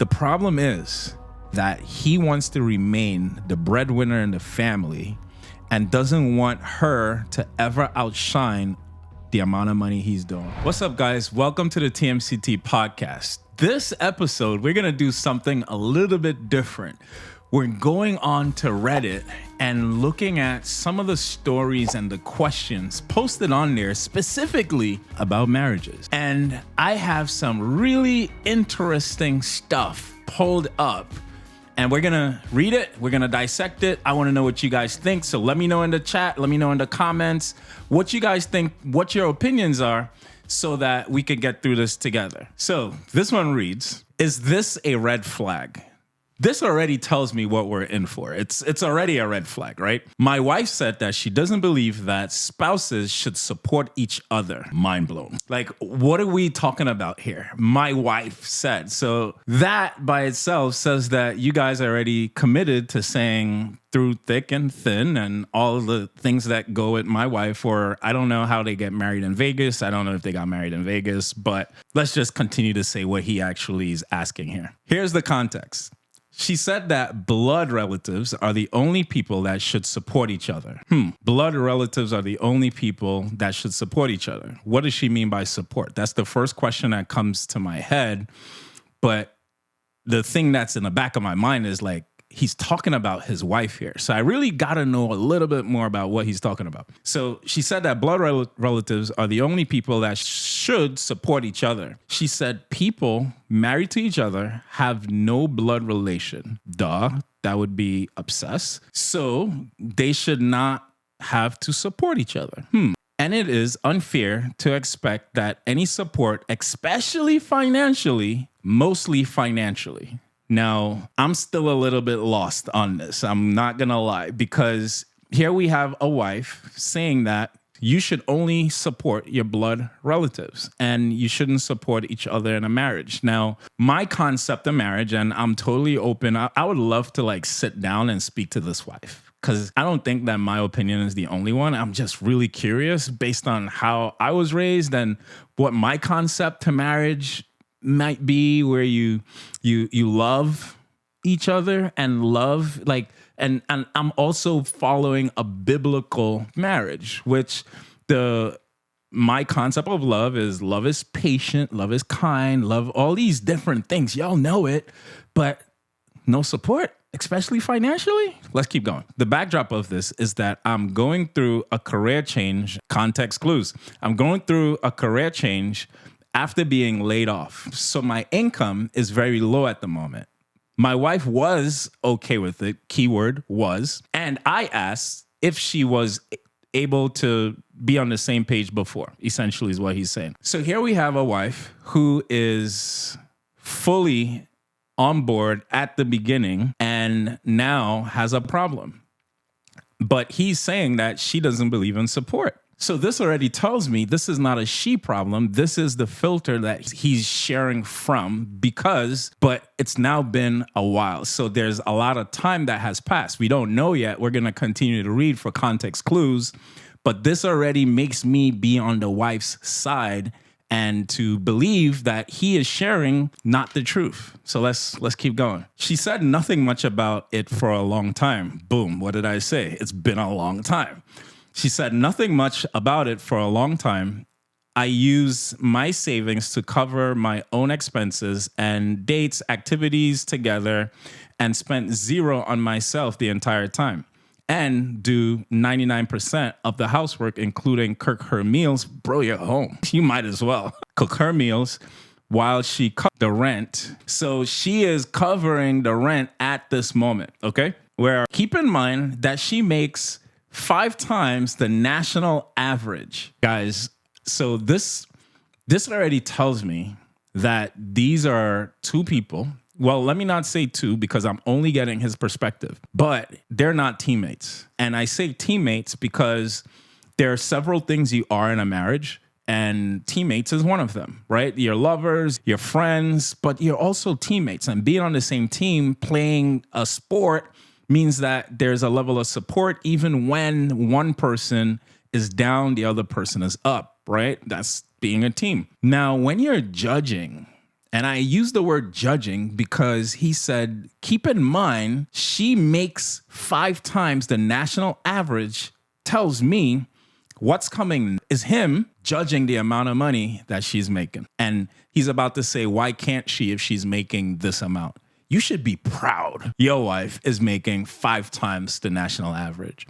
The problem is that he wants to remain the breadwinner in the family and doesn't want her to ever outshine the amount of money he's doing. What's up, guys? Welcome to the TMCT podcast. This episode, we're going to do something a little bit different. We're going on to Reddit and looking at some of the stories and the questions posted on there specifically about marriages. And I have some really interesting stuff pulled up. And we're going to read it. We're going to dissect it. I want to know what you guys think. So let me know in the chat. Let me know in the comments what you guys think, what your opinions are, so that we could get through this together. So this one reads, is this a red flag? This already tells me what we're in for. It's already a red flag, right? My wife said that she doesn't believe that spouses should support each other. Mind blown. Like, what are we talking about here? My wife said. So that by itself says that you guys are already committed to saying through thick and thin and all the things that go with my wife, or I don't know how they get married in Vegas. I don't know if they got married in Vegas, but let's just continue to say what he actually is asking here. Here's the context. She said that blood relatives are the only people that should support each other. Blood relatives are the only people that should support each other. What does she mean by support? That's the first question that comes to my head. But the thing that's in the back of my mind is like, he's talking about his wife here. So I really got to know a little bit more about what he's talking about. So she said that blood relatives are the only people that should support each other. She said people married to each other have no blood relation. Duh, that would be obsessed. So they should not have to support each other. And it is unfair to expect that any support, especially financially, mostly financially. Now, I'm still a little bit lost on this. I'm not going to lie, because here we have a wife saying that you should only support your blood relatives and you shouldn't support each other in a marriage. Now, my concept of marriage, and I'm totally open, I would love to like sit down and speak to this wife, because I don't think that my opinion is the only one. I'm just really curious based on how I was raised and what my concept to marriage might be, where you love each other and love like and I'm also following a biblical marriage, which my concept of love is patient, love is kind, love all these different things. Y'all know it, but no support, especially financially. Let's keep going. The backdrop of this is that I'm going through a career change. Context clues. I'm going through a career change after being laid off. So my income is very low at the moment. My wife was okay with it, keyword was, and I asked if she was able to be on the same page before, essentially is what he's saying. So here we have a wife who is fully on board at the beginning and now has a problem. But he's saying that she doesn't believe in support. So this already tells me this is not a she problem. This is the filter that he's sharing from but it's now been a while. So there's a lot of time that has passed. We don't know yet. We're going to continue to read for context clues. But this already makes me be on the wife's side and to believe that he is sharing not the truth. So let's keep going. She said nothing much about it for a long time. Boom. What did I say? It's been a long time. She said nothing much about it for a long time. I use my savings to cover my own expenses and dates, activities together, and spent zero on myself the entire time. And do 99% of the housework, including cook her meals. Bro, you're home. You might as well cook her meals while she covers the rent. So she is covering the rent at this moment, okay? Where keep in mind that she makes 5 times the national average. Guys, so this already tells me that these are two people. Well, let me not say two because I'm only getting his perspective, but they're not teammates. And I say teammates because there are several things you are in a marriage, and teammates is one of them, right? You're lovers, you're friends, but you're also teammates. And being on the same team, playing a sport, means that there's a level of support even when one person is down, the other person is up, right? That's being a team. Now, when you're judging And I use the word judging because he said, keep in mind, she makes 5 times the national average, tells me what's coming is him judging the amount of money that she's making. And he's about to say, why can't she if she's making this amount? You should be proud your wife is making 5 times the national average.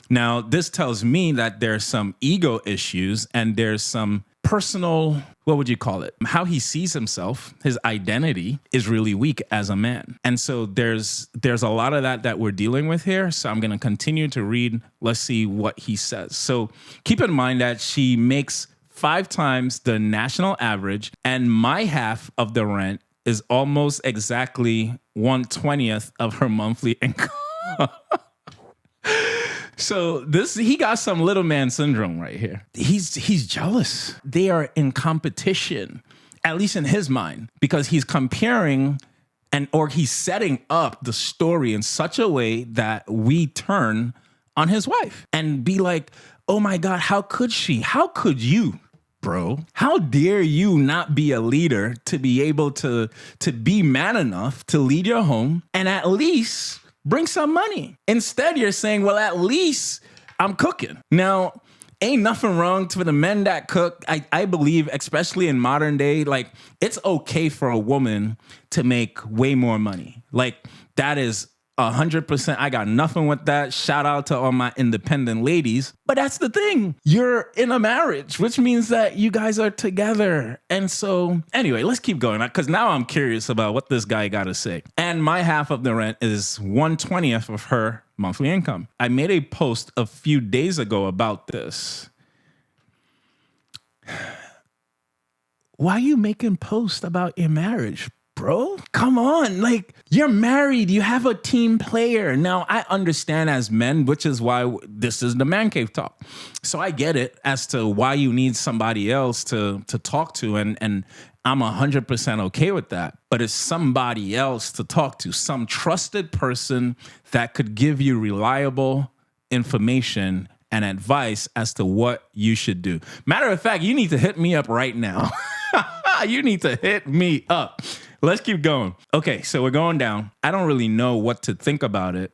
Now, this tells me that there's some ego issues and there's some personal, what would you call it? How he sees himself, his identity is really weak as a man. And so there's a lot of that we're dealing with here. So I'm going to continue to read. Let's see what he says. So keep in mind that she makes 5 times the national average, and my half of the rent is almost exactly 1/20th of her monthly income. So he got some little man syndrome right here. He's jealous. They are in competition, at least in his mind, because he's comparing or he's setting up the story in such a way that we turn on his wife and be like, oh my God, how could she? How could you? Bro, how dare you not be a leader to be able to be man enough to lead your home and at least bring some money? Instead, you're saying, well, at least I'm cooking. Now, ain't nothing wrong for the men that cook. I believe, especially in modern day, like it's okay for a woman to make way more money. Like that is 100%. I got nothing with that. Shout out to all my independent ladies. But that's the thing. You're in a marriage, which means that you guys are together. And so anyway, let's keep going because now I'm curious about what this guy got to say. And my half of the rent is 1/20th of her monthly income. I made a post a few days ago about this. Why are you making posts about your marriage? Bro, come on. Like, you're married. You have a team player. Now, I understand as men, which is why this is the Mancave Talk. So I get it as to why you need somebody else to talk to. And I'm 100% okay with that. But it's somebody else to talk to, some trusted person that could give you reliable information and advice as to what you should do. Matter of fact, you need to hit me up right now. You need to hit me up. Let's keep going. Okay, so we're going down. I don't really know what to think about it.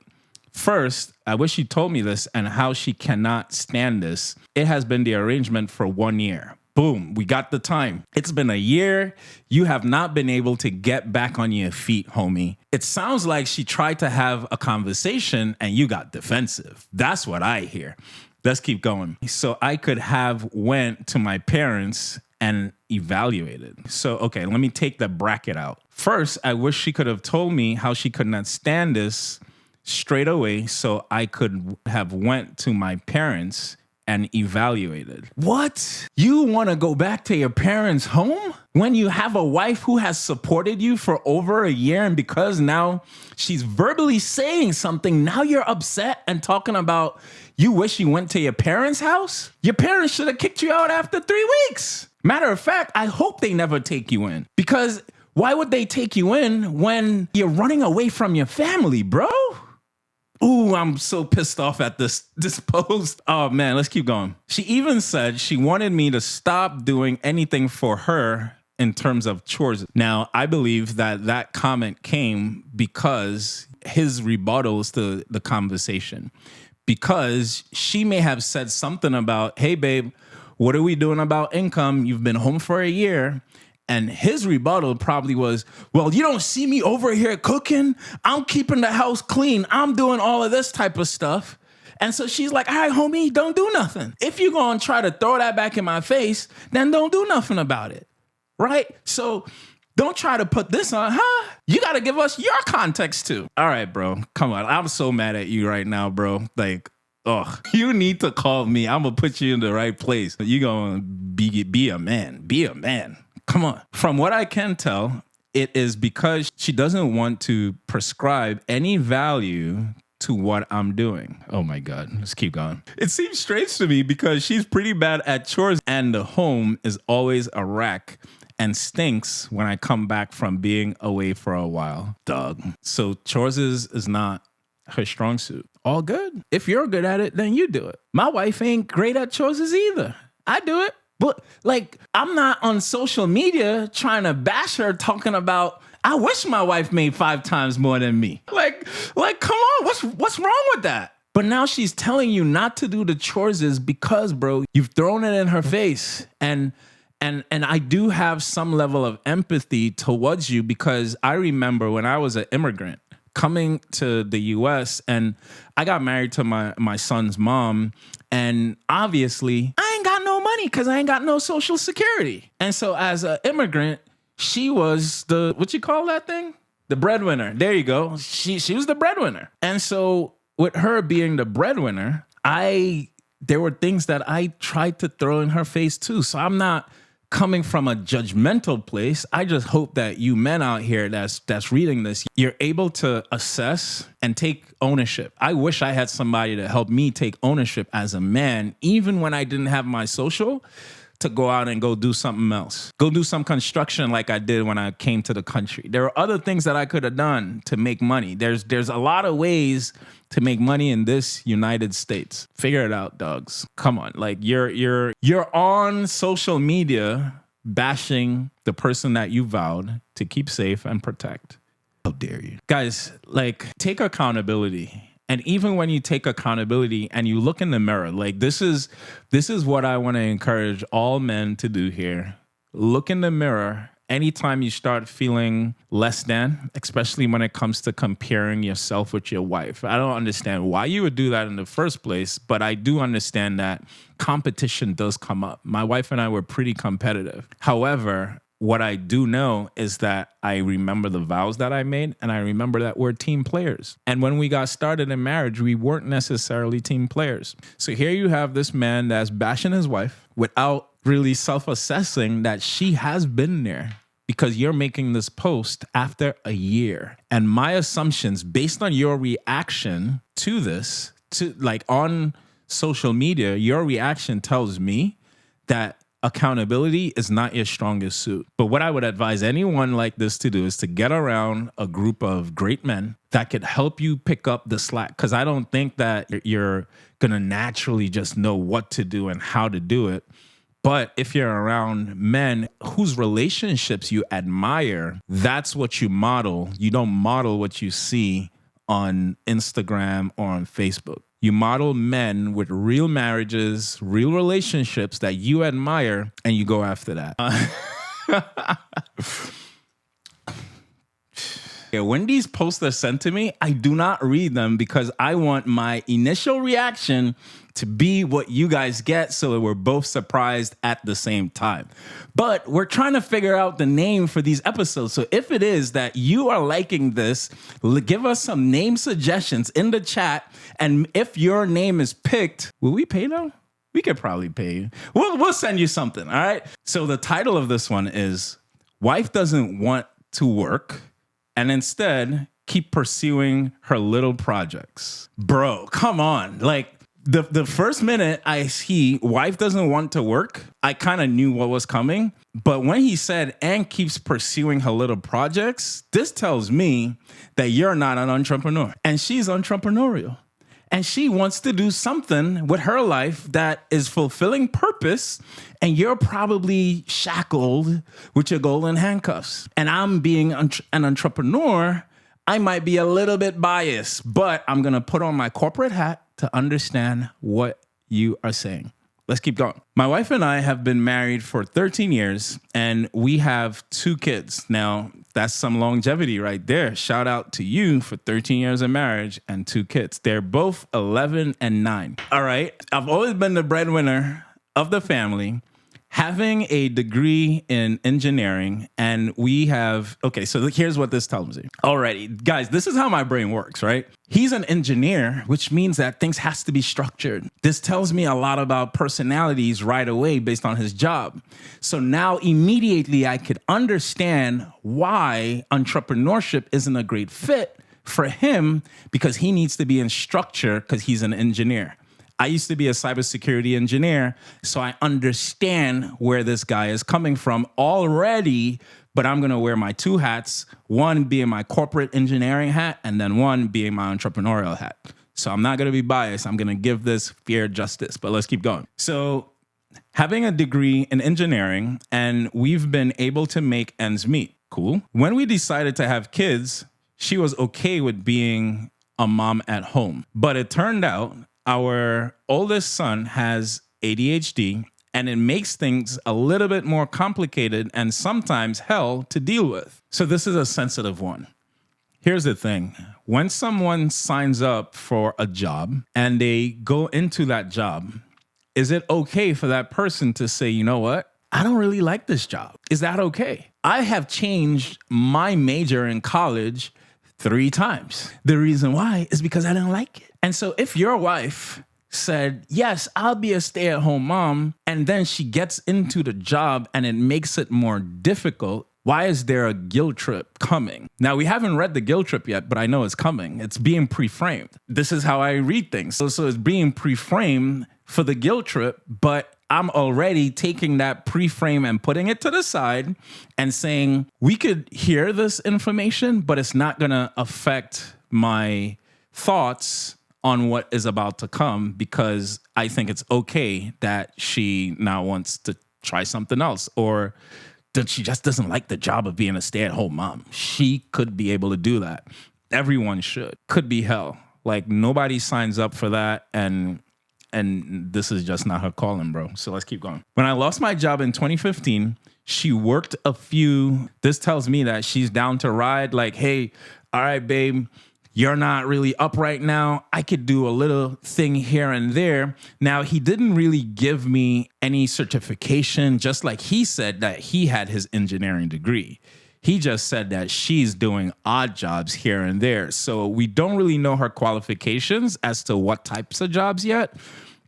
First, I wish she told me this and how she cannot stand this. It has been the arrangement for 1 year. Boom, we got the time. It's been a year. You have not been able to get back on your feet, homie. It sounds like she tried to have a conversation and you got defensive. That's what I hear. Let's keep going. So I could have went to my parents and evaluated. So, okay, let me take the bracket out. First, I wish she could have told me how she could not stand this straight away so I could have went to my parents and evaluated. What? You want to go back to your parents' home when you have a wife who has supported you for over a year, and because now she's verbally saying something, now you're upset and talking about you wish you went to your parents' house? Your parents should have kicked you out after 3 weeks. Matter of fact, I hope they never take you in, because why would they take you in when you're running away from your family, bro? Ooh, I'm so pissed off at this post. Oh man, let's keep going. She even said she wanted me to stop doing anything for her in terms of chores. Now, I believe that comment came because his rebuttals to the conversation, because she may have said something about, hey babe, what are we doing about income? You've been home for a year. And his rebuttal probably was, well, you don't see me over here cooking. I'm keeping the house clean. I'm doing all of this type of stuff. And so she's like, all right, homie, don't do nothing. If you're going to try to throw that back in my face, then don't do nothing about it. Right? So don't try to put this on, huh? You got to give us your context too. All right, bro. Come on. I'm so mad at you right now, bro. Like, oh, you need to call me. I'm going to put you in the right place. You're going to be a man. Be a man. Come on. From what I can tell, it is because she doesn't want to prescribe any value to what I'm doing. Oh my God. Let's keep going. It seems strange to me because she's pretty bad at chores and the home is always a wreck and stinks when I come back from being away for a while. Dog. So chores is not her strong suit. All good. If you're good at it, then you do it. My wife ain't great at chores either. I do it. But like, I'm not on social media trying to bash her talking about, I wish my wife made 5 times more than me. Like, come on, what's wrong with that? But now she's telling you not to do the chores is because, bro, you've thrown it in her face. And I do have some level of empathy towards you because I remember when I was an immigrant coming to the US and I got married to my son's mom. And obviously, I ain't got no money because I ain't got no social security. And so as an immigrant, she was the, what you call that thing? The breadwinner. There you go. She was the breadwinner. And so with her being the breadwinner, there were things that I tried to throw in her face too. So I'm not coming from a judgmental place. I just hope that you men out here that's reading this, you're able to assess and take ownership. I wish I had somebody to help me take ownership as a man, even when I didn't have my social, to go out and go do something else. Go do some construction like I did when I came to the country. There are other things that I could have done to make money. There's a lot of ways to make money in this United States. Figure it out, dogs. Come on. Like you're on social media bashing the person that you vowed to keep safe and protect. How dare you? Guys, like take accountability. And even when you take accountability and you look in the mirror, like this is what I want to encourage all men to do here. Look in the mirror anytime you start feeling less than, especially when it comes to comparing yourself with your wife. I don't understand why you would do that in the first place, but I do understand that competition does come up. My wife and I were pretty competitive. However, what I do know is that I remember the vows that I made, and I remember that we're team players. And when we got started in marriage, we weren't necessarily team players. So here you have this man that's bashing his wife without really self-assessing that she has been there, because you're making this post after a year. And my assumptions, based on your reaction to this, to like on social media, your reaction tells me that accountability is not your strongest suit. But what I would advise anyone like this to do is to get around a group of great men that could help you pick up the slack. Because I don't think that you're going to naturally just know what to do and how to do it. But if you're around men whose relationships you admire, that's what you model. You don't model what you see on Instagram or on Facebook. You model men with real marriages, real relationships that you admire, and you go after that. When these posts are sent to me, I do not read them because I want my initial reaction to be what you guys get so that we're both surprised at the same time. But we're trying to figure out the name for these episodes. So if it is that you are liking this, give us some name suggestions in the chat. And if your name is picked, will we pay them? We could probably pay you. We'll send you something, all right? So the title of this one is Wife Doesn't Want to Work and Instead Keep Pursuing Her Little Projects. Bro, come on. Like, the first minute I see wife doesn't want to work, I kind of knew what was coming. But when he said, and keeps pursuing her little projects, this tells me that you're not an entrepreneur. And she's entrepreneurial. And she wants to do something with her life that is fulfilling purpose. And you're probably shackled with your golden handcuffs. And I'm being an entrepreneur, I might be a little bit biased, but I'm going to put on my corporate hat to understand what you are saying. Let's keep going. My wife and I have been married for 13 years and we have 2 kids. Now, that's some longevity right there. Shout out to you for 13 years of marriage and 2 kids. They're both 11 and 9. All right. I've always been the breadwinner of the family, having a degree in engineering, and we have, okay, so here's what this tells me. Alrighty, guys, this is how my brain works, right? He's an engineer, which means that things has to be structured. This tells me a lot about personalities right away based on his job. So now immediately I could understand why entrepreneurship isn't a great fit for him, because he needs to be in structure because he's an engineer. I used to be a cybersecurity engineer, so I understand where this guy is coming from already, but I'm going to wear my 2 hats, one being my corporate engineering hat, and then one being my entrepreneurial hat. So I'm not going to be biased. I'm going to give this fair justice, but let's keep going. So having a degree in engineering, and we've been able to make ends meet. Cool. When we decided to have kids, she was okay with being a mom at home. But it turned out our oldest son has ADHD, and it makes things a little bit more complicated and sometimes hell to deal with. So this is a sensitive one. Here's the thing. When someone signs up for a job and they go into that job, is it okay for that person to say, you know what? I don't really like this job. Is that okay? I have changed my major in college 3 times. The reason why is because I didn't like it. And so if your wife said, yes, I'll be a stay-at-home mom, and then she gets into the job and it makes it more difficult, why is there a guilt trip coming? Now, we haven't read the guilt trip yet, but I know it's coming. It's being pre-framed. This is how I read things. So it's being pre-framed for the guilt trip, but I'm already taking that pre-frame and putting it to the side and saying, we could hear this information, but it's not going to affect my thoughts on what is about to come, because I think it's okay that she now wants to try something else, or that she just doesn't like the job of being a stay-at-home mom. She could be able to do that. Everyone should. Could be hell. Like, nobody signs up for that, and this is just not her calling, bro. So let's keep going. When I lost my job in 2015, she worked a few. This tells me that she's down to ride. Like, hey, all right, babe, you're not really up right now. I could do a little thing here and there. Now, he didn't really give me any certification, just like he said that he had his engineering degree. He just said that she's doing odd jobs here and there. So we don't really know her qualifications as to what types of jobs yet.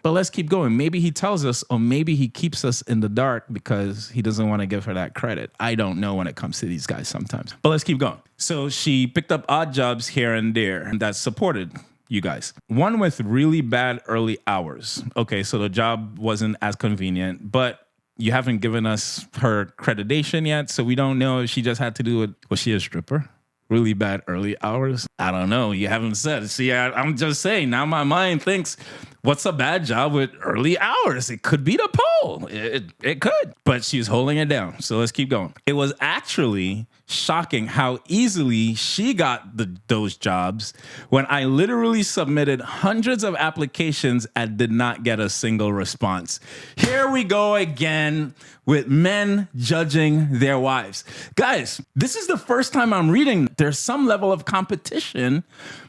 But let's keep going. Maybe he tells us, or maybe he keeps us in the dark because he doesn't want to give her that credit. I don't know when it comes to these guys sometimes. But let's keep going. So she picked up odd jobs here and there that supported you guys. One with really bad early hours. Okay, so the job wasn't as convenient, but you haven't given us her accreditation yet, so we don't know if she just had to do it. Was she a stripper? Really bad early hours? I don't know. You haven't said. See, I'm just saying. Now my mind thinks, what's a bad job with early hours? It could be the pole. It could. But she's holding it down. So let's keep going. It was actually shocking how easily she got those jobs when I literally submitted hundreds of applications and did not get a single response. Here we go again with men judging their wives. Guys, this is the first time I'm reading. There's some level of competition.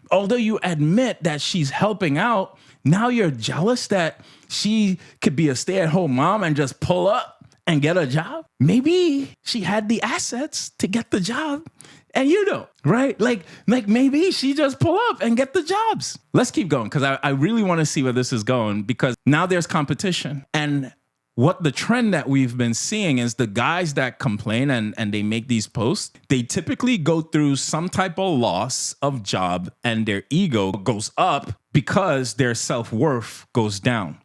Although you admit that she's helping out, now you're jealous that she could be a stay-at-home mom and just pull up and get a job. Maybe she had the assets to get the job and you don't, right? Like maybe she just pull up and get the jobs. Let's keep going, because I really want to see where this is going, because now there's competition. And what the trend that we've been seeing is the guys that complain and they make these posts, they typically go through some type of loss of job and their ego goes up because their self-worth goes down.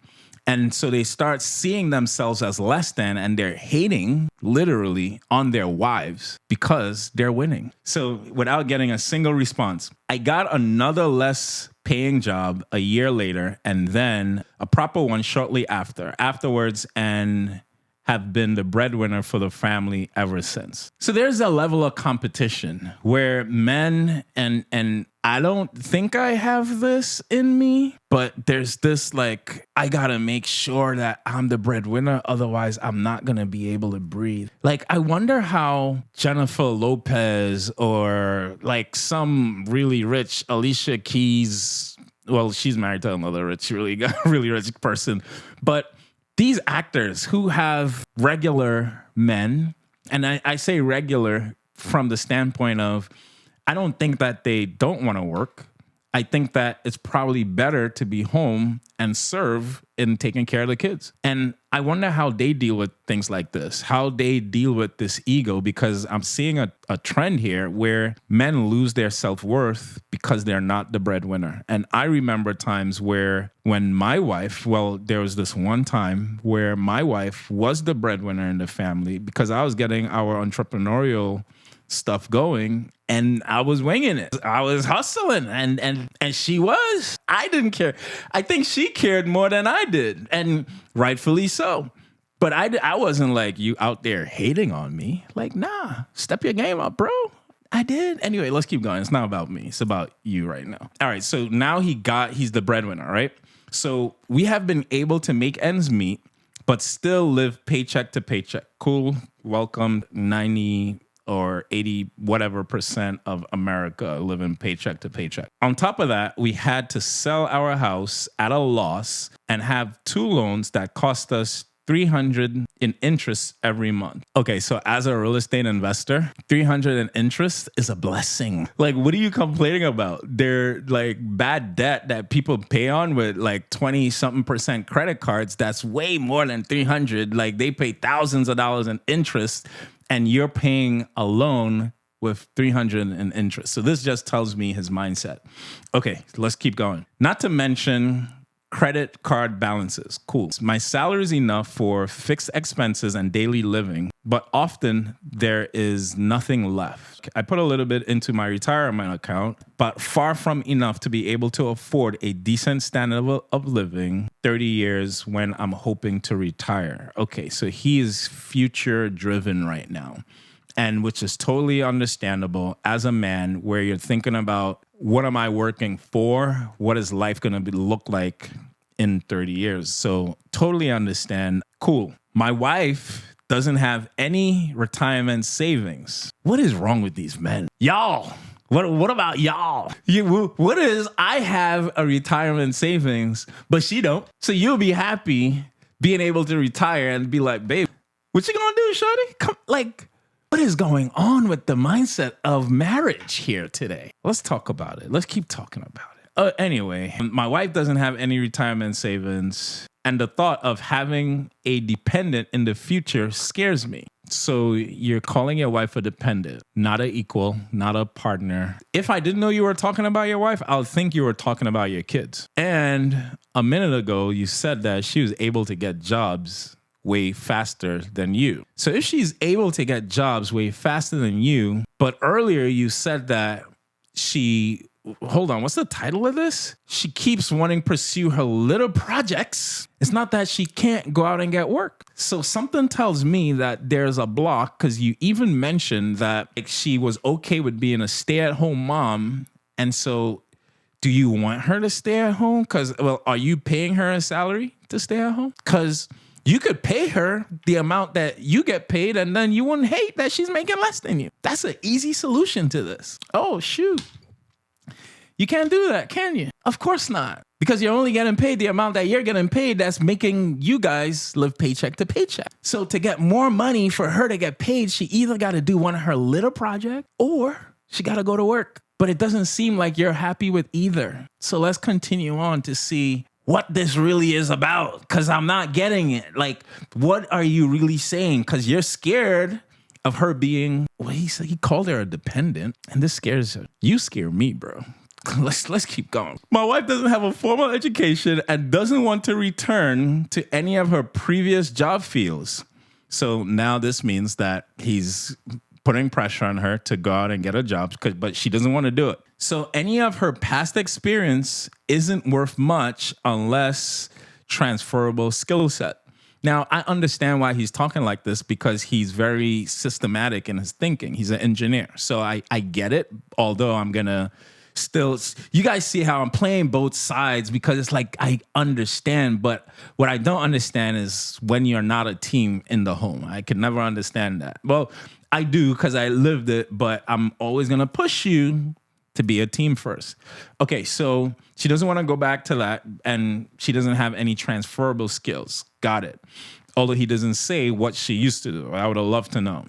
And so they start seeing themselves as less than, and they're hating literally on their wives because they're winning. So without getting a single response, I got another less paying job a year later, and then a proper one shortly afterwards, and have been the breadwinner for the family ever since. So there's a level of competition where men, and I don't think I have this in me, but there's this like, I gotta make sure that I'm the breadwinner, otherwise I'm not gonna be able to breathe. Like, I wonder how Jennifer Lopez or like some really rich Alicia Keys, well, she's married to another really rich person, but these actors who have regular men, and I say regular from the standpoint of, I don't think that they don't want to work. I think that it's probably better to be home and serve in taking care of the kids. And I wonder how they deal with things like this, how they deal with this ego, because I'm seeing a trend here where men lose their self-worth because they're not the breadwinner. And I remember times where when my wife, well, there was this one time where my wife was the breadwinner in the family because I was getting our entrepreneurial stuff going and I was winging it. I was hustling and she was. I didn't care. I think she cared more than I did, and rightfully so. But I wasn't like you out there hating on me. Like, nah, step your game up, bro. I did. Anyway, let's keep going. It's not about me. It's about you right now. All right. So now he's the breadwinner, right? So we have been able to make ends meet, but still live paycheck to paycheck. Cool. Welcome. 90 or 80 whatever percent of America living paycheck to paycheck. On top of that, we had to sell our house at a loss and have 2 loans that cost us $300 in interest every month. Okay, so as a real estate investor, $300 in interest is a blessing. Like, what are you complaining about? They're like bad debt that people pay on with like 20-something% credit cards. That's way more than $300. Like, they pay thousands of dollars in interest, and you're paying a loan with $300 in interest. So this just tells me his mindset. Okay, let's keep going. Not to mention credit card balances. Cool. My salary is enough for fixed expenses and daily living, but often there is nothing left. I put a little bit into my retirement account, but far from enough to be able to afford a decent standard of living 30 years when I'm hoping to retire. Okay, so he is future driven right now, and which is totally understandable as a man, where you're thinking about, what am I working for? What is life going to look like in 30 years? So totally understand. Cool. My wife doesn't have any retirement savings. What is wrong with these men? Y'all. What about y'all? What is, I have a retirement savings, but she don't. So you'll be happy being able to retire and be like, babe, what you gonna do, shorty? Come, like, what is going on with the mindset of marriage here today? Let's talk about it. Let's keep talking about it. Anyway, my wife doesn't have any retirement savings, and the thought of having a dependent in the future scares me. So you're calling your wife a dependent, not an equal, not a partner. If I didn't know you were talking about your wife, I would think you were talking about your kids. And a minute ago, you said that she was able to get jobs way faster than you. So if she's able to get jobs way faster than you, but earlier you said that hold on, what's the title of this? She keeps wanting to pursue her little projects. It's not that she can't go out and get work. So something tells me that there's a block, because you even mentioned that she was okay with being a stay-at-home mom. And so do you want her to stay at home? Because, well, are you paying her a salary to stay at home? Because you could pay her the amount that you get paid, and then you wouldn't hate that she's making less than you. That's an easy solution to this. Oh, shoot. You can't do that, can you? Of course not. Because you're only getting paid the amount that you're getting paid, that's making you guys live paycheck to paycheck. So to get more money for her to get paid, she either got to do one of her little projects or she got to go to work. But it doesn't seem like you're happy with either. So let's continue on to see what this really is about, because I'm not getting it. Like, what are you really saying? Because you're scared of her being, well, he called her a dependent, and this scares her. You scare me, bro. Let's keep going. My wife doesn't have a formal education and doesn't want to return to any of her previous job fields. So now this means that he's putting pressure on her to go out and get a job, but she doesn't want to do it. So any of her past experience isn't worth much unless transferable skill set. Now, I understand why he's talking like this, because he's very systematic in his thinking. He's an engineer. So I get it, although I'm going to still, you guys see how I'm playing both sides, because it's like I understand, but what I don't understand is when you're not a team in the home. I could never understand that. Well, I do, because I lived it, but I'm always going to push you to be a team first. Okay, so she doesn't want to go back to that, and she doesn't have any transferable skills. Got it. Although he doesn't say what she used to do. I would have loved to know.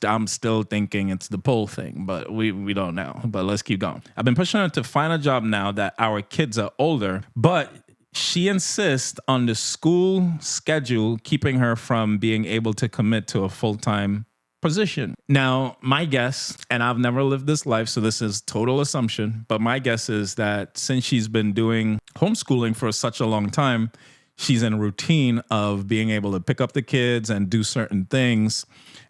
I'm still thinking it's the pole thing, but we don't know. But let's keep going. I've been pushing her to find a job now that our kids are older, but she insists on the school schedule, keeping her from being able to commit to a full-time position. Now, my guess, and I've never lived this life, so this is total assumption, but my guess is that since she's been doing homeschooling for such a long time, she's in a routine of being able to pick up the kids and do certain things.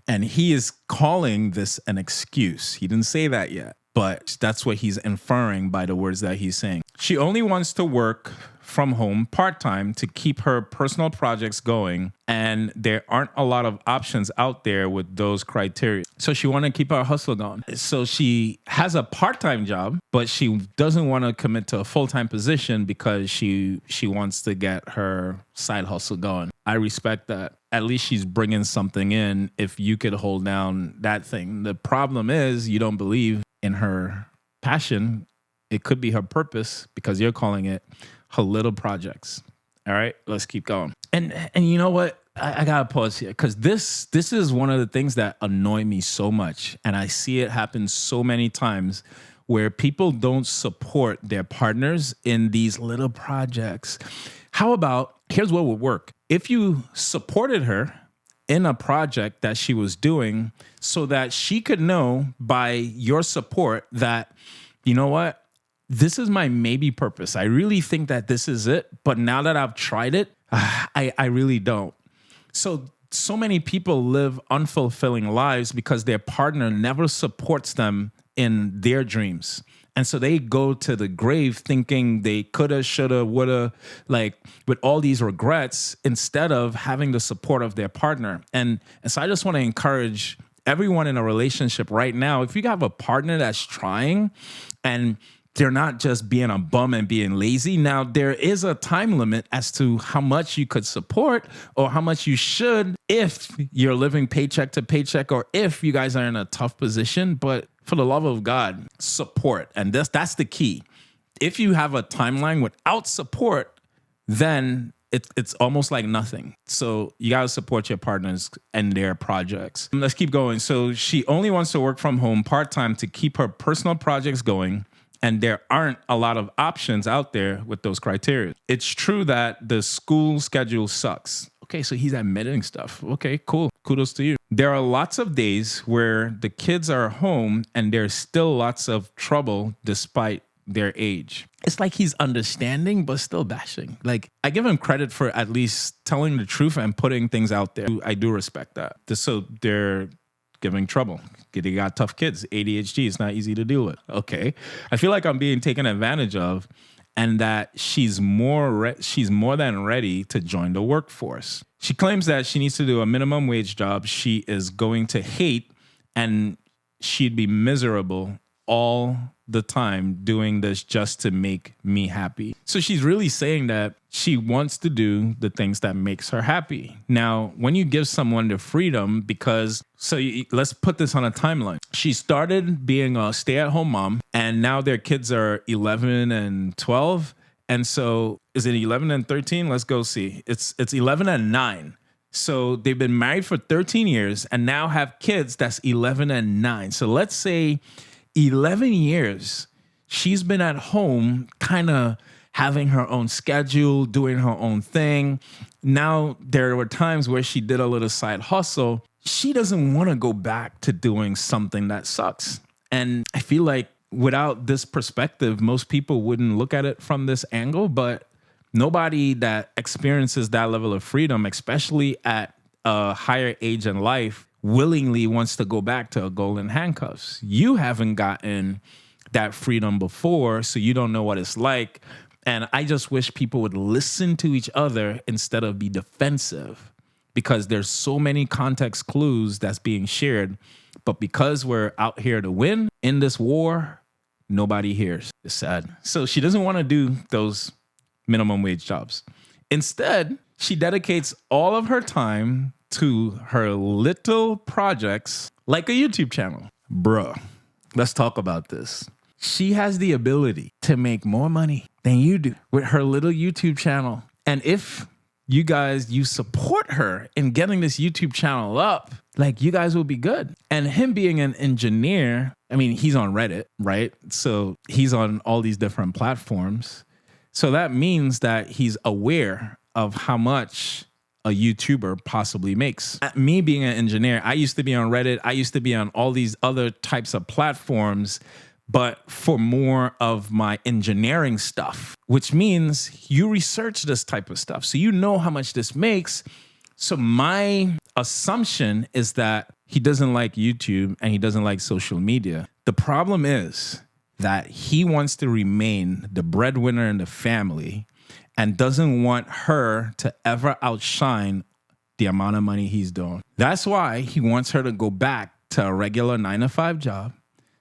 And he is calling this an excuse. He didn't say that yet, but that's what he's inferring by the words that he's saying. She only wants to work from home part-time to keep her personal projects going. And there aren't a lot of options out there with those criteria. So she wanted to keep her hustle going. So she has a part-time job, but she doesn't want to commit to a full-time position because she wants to get her side hustle going. I respect that. At least she's bringing something in if you could hold down that thing. The problem is you don't believe in her passion. It could be her purpose because you're calling it her little projects. All right, let's keep going. And you know what? I gotta pause here because this is one of the things that annoy me so much. And I see it happen so many times where people don't support their partners in these little projects. How about, here's what would work. If you supported her in a project that she was doing so that she could know by your support that, you know what? This is my maybe purpose. I really think that this is it. But now that I've tried it, I really don't. So many people live unfulfilling lives because their partner never supports them in their dreams. And so they go to the grave thinking they coulda, shoulda, woulda, like with all these regrets instead of having the support of their partner. And so I just want to encourage everyone in a relationship right now, if you have a partner that's trying and they're not just being a bum and being lazy. Now, there is a time limit as to how much you could support or how much you should if you're living paycheck to paycheck or if you guys are in a tough position. But for the love of God, support. And that's the key. If you have a timeline without support, then it's almost like nothing. So you got to support your partners and their projects. Let's keep going. So she only wants to work from home part-time to keep her personal projects going. And there aren't a lot of options out there with those criteria. It's true that the school schedule sucks. Okay, so he's admitting stuff. Okay, cool. Kudos to you. There are lots of days where the kids are home and there's still lots of trouble despite their age. It's like he's understanding, but still bashing. Like, I give him credit for at least telling the truth and putting things out there. I do respect that. So they're giving trouble. They got tough kids. ADHD is not easy to deal with. Okay. I feel like I'm being taken advantage of and that she's more than ready to join the workforce. She claims that she needs to do a minimum wage job she is going to hate and she'd be miserable all the time doing this just to make me happy. So she's really saying that she wants to do the things that makes her happy. Now, when you give someone the freedom, let's put this on a timeline. She started being a stay-at-home mom, and now their kids are 11 and 12. And so is it 11 and 13? Let's go see. It's 11 and 9. So they've been married for 13 years and now have kids that's 11 and 9. So let's say 11 years, she's been at home kind of having her own schedule, doing her own thing. Now, there were times where she did a little side hustle. She doesn't want to go back to doing something that sucks. And I feel like without this perspective, most people wouldn't look at it from this angle, but nobody that experiences that level of freedom, especially at a higher age in life, willingly wants to go back to a golden handcuffs. You haven't gotten that freedom before, so you don't know what it's like. And I just wish people would listen to each other instead of be defensive, because there's so many context clues that's being shared. But because we're out here to win in this war, nobody hears. It's sad. So she doesn't want to do those minimum wage jobs. Instead, she dedicates all of her time to her little projects like a YouTube channel. Bruh, let's talk about this. She has the ability to make more money than you do with her little YouTube channel. And if you support her in getting this YouTube channel up, like, you guys will be good. And him being an engineer, I mean, he's on Reddit, right? So he's on all these different platforms. So that means that he's aware of how much a YouTuber possibly makes. Me being an engineer, I used to be on Reddit. I used to be on all these other types of platforms, but for more of my engineering stuff, which means you research this type of stuff. So you know how much this makes. So my assumption is that he doesn't like YouTube and he doesn't like social media. The problem is that he wants to remain the breadwinner in the family. and doesn't want her to ever outshine the amount of money he's doing. That's why he wants her to go back to a regular 9-to-5 job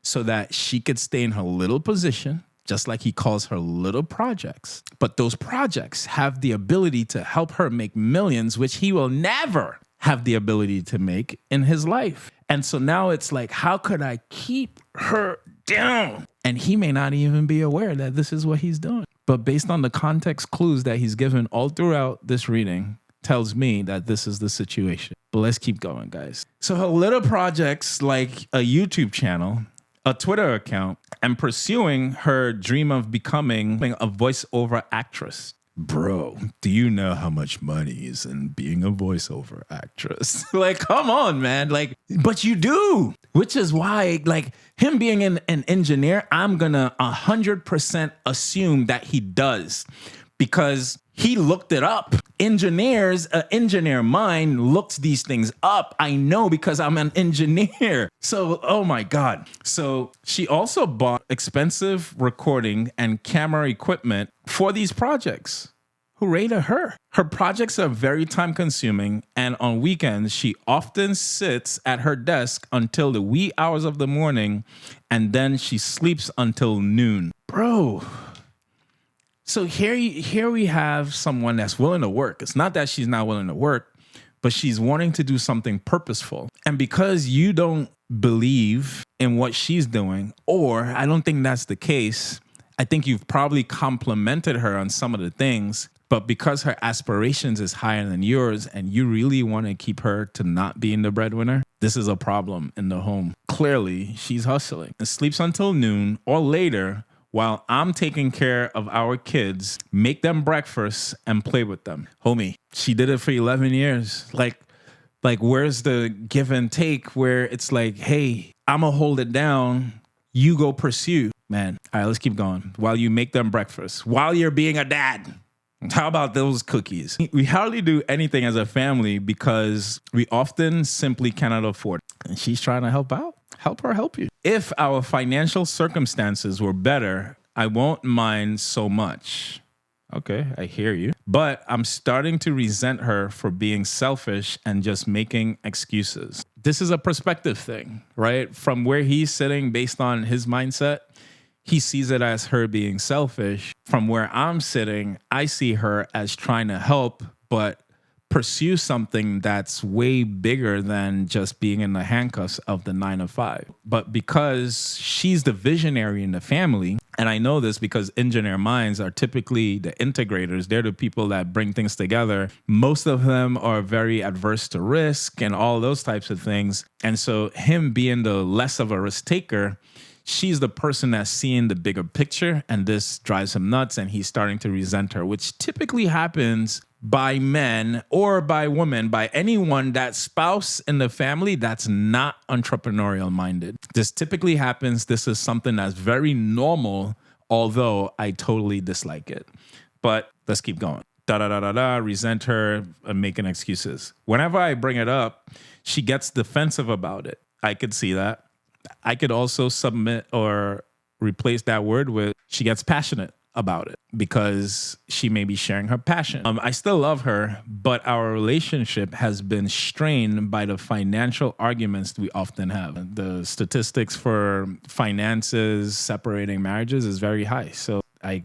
so that she could stay in her little position, just like he calls her little projects. But those projects have the ability to help her make millions, which he will never have the ability to make in his life. And so now it's like, how could I keep her down? And he may not even be aware that this is what he's doing. But based on the context clues that he's given all throughout this reading, tells me that this is the situation. But let's keep going, guys. So her little projects like a YouTube channel, a Twitter account, and pursuing her dream of becoming a voiceover actress. Bro, do you know how much money is in being a voiceover actress? Like, come on, man. Like, but you do, which is why, like, him being an engineer, I'm gonna 100% assume that he does, because he looked it up. Engineer mind looks these things up. I know because I'm an engineer. So, oh my God. So she also bought expensive recording and camera equipment for these projects. Hooray to her. Her projects are very time consuming, and on weekends, she often sits at her desk until the wee hours of the morning, and then she sleeps until noon. Bro. So here we have someone that's willing to work. It's not that she's not willing to work, but she's wanting to do something purposeful. And because you don't believe in what she's doing, or I don't think that's the case, I think you've probably complimented her on some of the things, but because her aspirations is higher than yours and you really want to keep her to not being the breadwinner, this is a problem in the home. Clearly, she's hustling and sleeps until noon or later, while I'm taking care of our kids, make them breakfast, and play with them. Homie, she did it for 11 years. Like where's the give and take where it's like, hey, I'm going to hold it down. You go pursue. Man, all right, let's keep going. While you make them breakfast, while you're being a dad. How about those cookies? We hardly do anything as a family because we often simply cannot afford it. And she's trying to help out. Help her help you. If our financial circumstances were better, I won't mind so much. Okay, I hear you. But I'm starting to resent her for being selfish and just making excuses. This is a perspective thing, right? From where he's sitting based on his mindset, he sees it as her being selfish. From where I'm sitting, I see her as trying to help, but pursue something that's way bigger than just being in the handcuffs of the 9-to-5. But because she's the visionary in the family, and I know this because engineer minds are typically the integrators. They're the people that bring things together. Most of them are very adverse to risk and all those types of things. And so him being the less of a risk taker, she's the person that's seeing the bigger picture, and this drives him nuts, and he's starting to resent her, which typically happens by men or by women, by anyone that spouse in the family that's not entrepreneurial minded. This typically happens. This is something that's very normal, although I totally dislike it. But let's keep going. Resent her, making excuses. Whenever I bring it up, she gets defensive about it. I could see that. I could also submit or replace that word with she gets passionate about it because she may be sharing her passion. I still love her, but our relationship has been strained by the financial arguments we often have. The statistics for finances separating marriages is very high. So I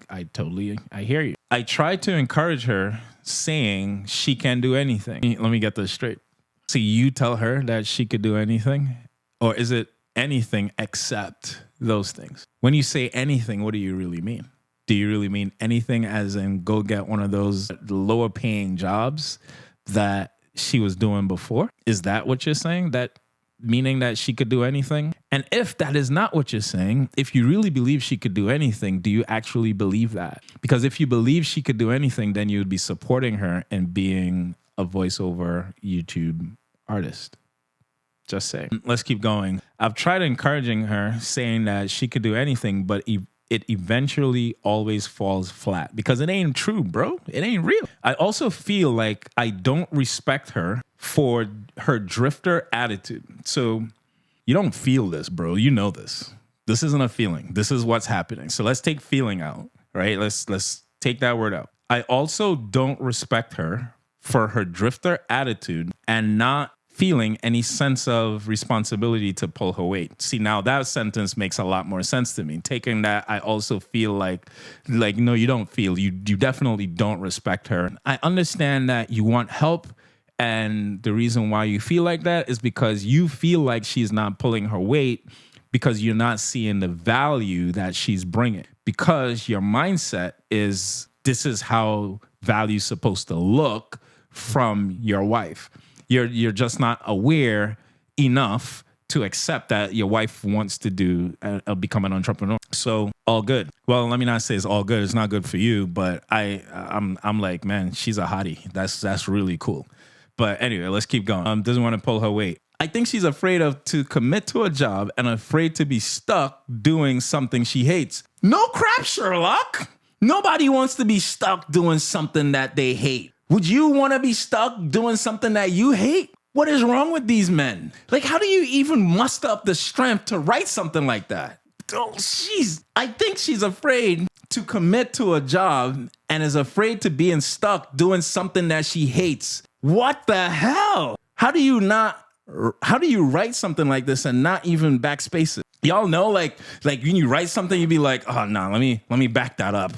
hear you. I try to encourage her saying she can do anything. Let me get this straight. So you tell her that she could do anything, or is it anything except those things? When you say anything, what do you really mean? Do you really mean anything as in go get one of those lower paying jobs that she was doing before? Is that what you're saying? That meaning that she could do anything? And if that is not what you're saying, if you really believe she could do anything, do you actually believe that? Because if you believe she could do anything, then you would be supporting her in being a voiceover YouTube artist. Just saying. Let's keep going. I've tried encouraging her, saying that she could do anything, but it eventually always falls flat because it ain't true, bro. It ain't real. I also feel like I don't respect her for her drifter attitude. So you don't feel this, bro. You know this. This isn't a feeling. This is what's happening. So let's take feeling out, right? Let's take that word out. I also don't respect her for her drifter attitude and not feeling any sense of responsibility to pull her weight. See, now that sentence makes a lot more sense to me. Taking that, I also feel like no, you don't feel, you definitely don't respect her. I understand that you want help, and the reason why you feel like that is because you feel like she's not pulling her weight because you're not seeing the value that she's bringing. Because your mindset is, this is how value's supposed to look from your wife. You're just not aware enough to accept that your wife wants to become an entrepreneur. So all good. Well, let me not say it's all good. It's not good for you, but I'm like, man, she's a hottie. That's really cool. But anyway, let's keep going. Doesn't want to pull her weight. I think she's afraid to commit to a job and afraid to be stuck doing something she hates. No crap, Sherlock. Nobody wants to be stuck doing something that they hate. Would you want to be stuck doing something that you hate? What is wrong with these men? Like, how do you even muster up the strength to write something like that? Oh, I think she's afraid to commit to a job and is afraid to being stuck doing something that she hates. What the hell? How do you write something like this and not even backspace it? Y'all know, like when you write something, you'd be like, oh no, let me back that up.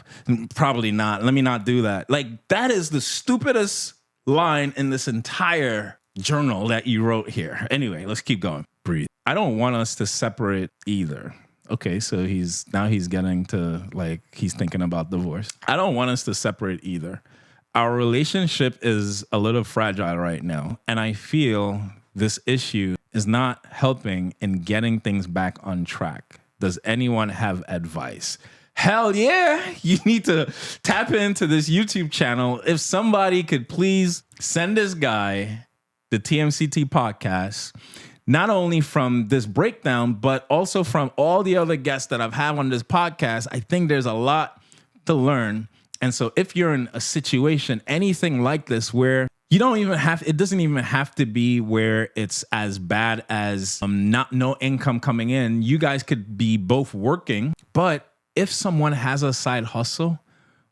Probably not. Let me not do that. Like, that is the stupidest line in this entire journal that you wrote here. Anyway, let's keep going. Breathe. I don't want us to separate either. Okay, so he's getting to, like, he's thinking about divorce. I don't want us to separate either. Our relationship is a little fragile right now, and I feel this issue is not helping in getting things back on track. Does anyone have advice? Hell yeah, you need to tap into this YouTube channel. If somebody could please send this guy the TMCT podcast, not only from this breakdown, but also from all the other guests that I've had on this podcast. I think there's a lot to learn. And so if you're in a situation, anything like this, where it doesn't even have to be where it's as bad as no income coming in. You guys could be both working, but if someone has a side hustle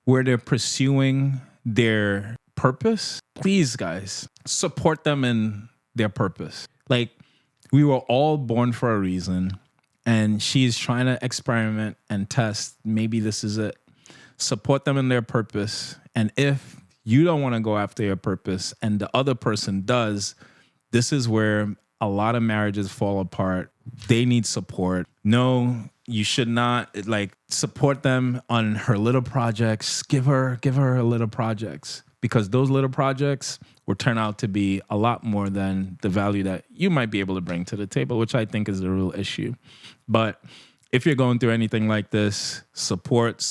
where they're pursuing their purpose, please, guys, support them in their purpose. Like, we were all born for a reason, and she's trying to experiment and test. Maybe this is it. Support them in their purpose. And if you don't want to go after your purpose and the other person does, this is where a lot of marriages fall apart. They need support. No, you should not, support them on her little projects. Give her her little projects, because those little projects will turn out to be a lot more than the value that you might be able to bring to the table, which I think is the real issue. But if you're going through anything like this, support.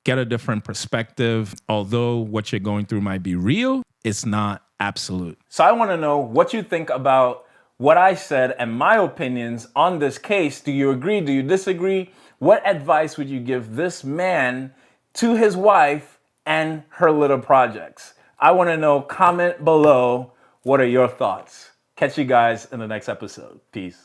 Get a different perspective. Although what you're going through might be real, it's not absolute. So I want to know what you think about what I said and my opinions on this case. Do you agree? Do you disagree? What advice would you give this man to his wife and her little projects? I want to know. Comment below. What are your thoughts? Catch you guys in the next episode. Peace.